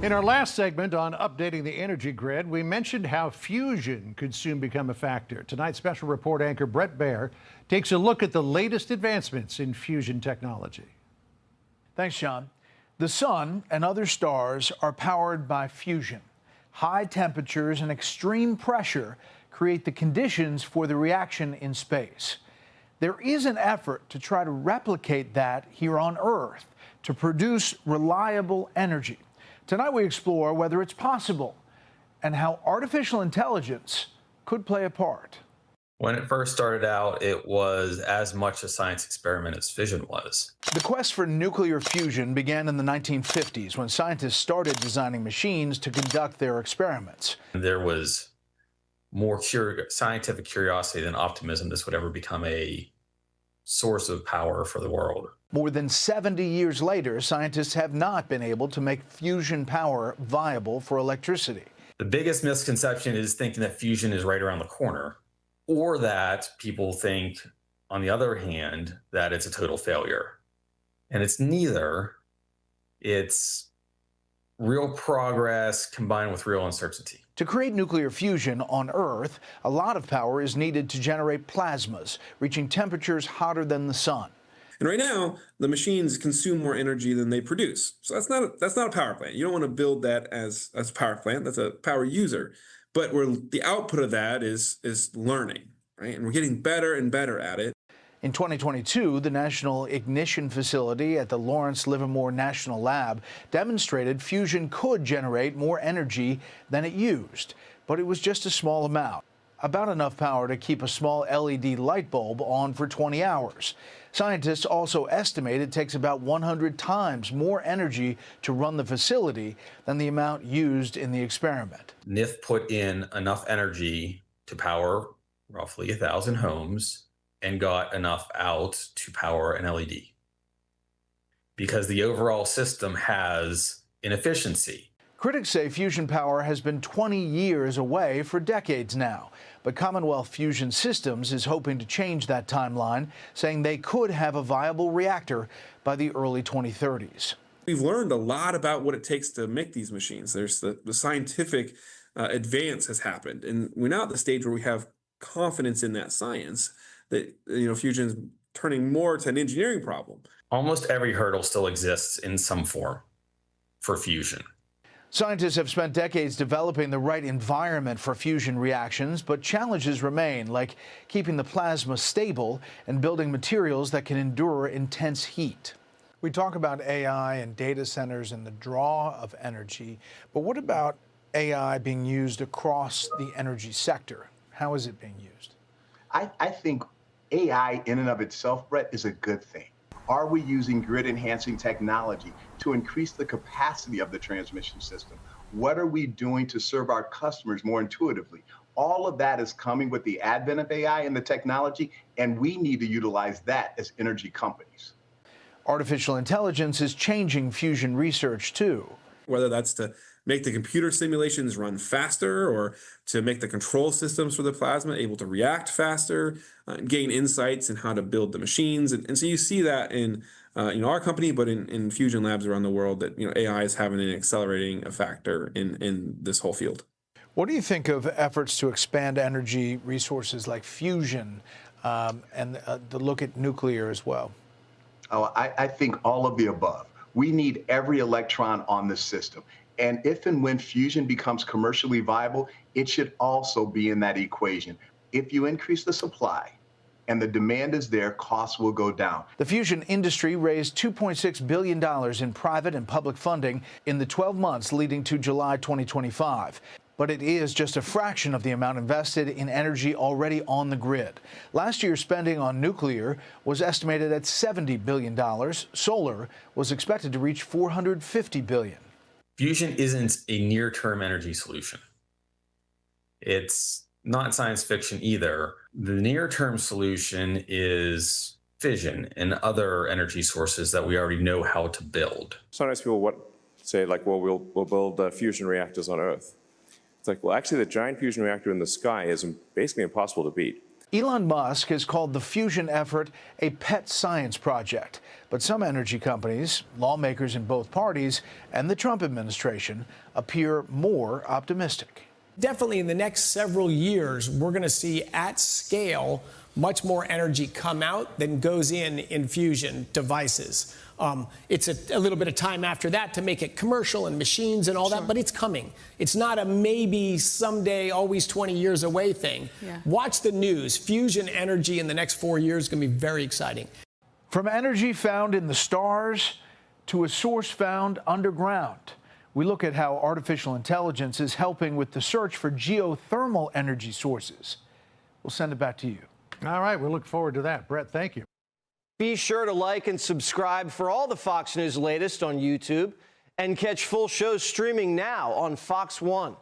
In our last segment on updating the energy grid, we mentioned how fusion could soon become a factor. Tonight's special report anchor Brett Baer takes a look at the latest advancements in fusion technology. Thanks, John. The sun and other stars are powered by fusion. High temperatures and extreme pressure create the conditions for the reaction in space. There is an effort to try to replicate that here on Earth to produce reliable energy. Tonight we explore whether it's possible and how artificial intelligence could play a part. When it first started out, it was as much a science experiment as fission was. The quest for nuclear fusion began in the 1950s when scientists started designing machines to conduct their experiments. There was more scientific curiosity than optimism this would ever become a source of power for the world. More than 70 years later, scientists have not been able to make fusion power viable for electricity. The biggest misconception is thinking that fusion is right around the corner, or that people think, on the other hand, that it's a total failure. And it's neither. It's real progress combined with real uncertainty. To create nuclear fusion on Earth, a lot of power is needed to generate plasmas, reaching temperatures hotter than the sun. And right now, the machines consume more energy than they produce. So that's not a power plant. You don't want to build that as a power plant. That's a power user. But the output of that is learning, right? And we're getting better and better at it. In 2022, the National Ignition Facility at the Lawrence Livermore National Lab demonstrated fusion could generate more energy than it used, but it was just a small amount, about enough power to keep a small LED light bulb on for 20 hours. Scientists also estimate it takes about 100 times more energy to run the facility than the amount used in the experiment. NIF put in enough energy to power roughly 1,000 homes and got enough out to power an LED, because the overall system has inefficiency. Critics say fusion power has been 20 years away for decades now, but Commonwealth Fusion Systems is hoping to change that timeline, saying they could have a viable reactor by the early 2030s. We've learned a lot about what it takes to make these machines. There's the scientific advance has happened, and we're now at the stage where we have confidence in that science that fusion is turning more to an engineering problem. Almost every hurdle still exists in some form for fusion. Scientists have spent decades developing the right environment for fusion reactions, but challenges remain, like keeping the plasma stable and building materials that can endure intense heat. We talk about AI and data centers and the draw of energy, but what about AI being used across the energy sector? How is it being used? I think AI in and of itself, Brett, is a good thing. Are we using grid-enhancing technology to increase the capacity of the transmission system? What are we doing to serve our customers more intuitively? All of that is coming with the advent of AI and the technology, and we need to utilize that as energy companies. Artificial intelligence is changing fusion research, too. Whether that's to make the computer simulations run faster or to make the control systems for the plasma able to react faster, gain insights in how to build the machines. And so you see that in our company, but in fusion labs around the world, that AI is having an accelerating factor in this whole field. What do you think of efforts to expand energy resources like fusion and the look at nuclear as well? Oh, I think all of the above. We need every electron on the system. And if and when fusion becomes commercially viable, it should also be in that equation. If you increase the supply and the demand is there, costs will go down. The fusion industry raised $2.6 billion in private and public funding in the 12 months leading to July 2025. But it is just a fraction of the amount invested in energy already on the grid. Last year's spending on nuclear was estimated at $70 billion. Solar was expected to reach $450 billion. Fusion isn't a near-term energy solution. It's not science fiction either. The near-term solution is fission and other energy sources that we already know how to build. Sometimes people say, like, well, we'll build fusion reactors on Earth. It's like, well, actually, the giant fusion reactor in the sky is basically impossible to beat. Elon Musk has called the fusion effort a pet science project. But some energy companies, lawmakers in both parties, and the Trump administration appear more optimistic. Definitely in the next several years, we're going to see at scale much more energy come out than goes in fusion devices. It's a little bit of time after that to make it commercial and machines and all that, but it's coming. It's not a maybe someday, always 20 years away thing. Yeah. Watch the news. Fusion energy in the next 4 years is going to be very exciting. From energy found in the stars to a source found underground, we look at how artificial intelligence is helping with the search for geothermal energy sources. We'll send it back to you. All right, we look forward to that. Brett, thank you. Be sure to like and subscribe for all the Fox News latest on YouTube and catch full shows streaming now on Fox One.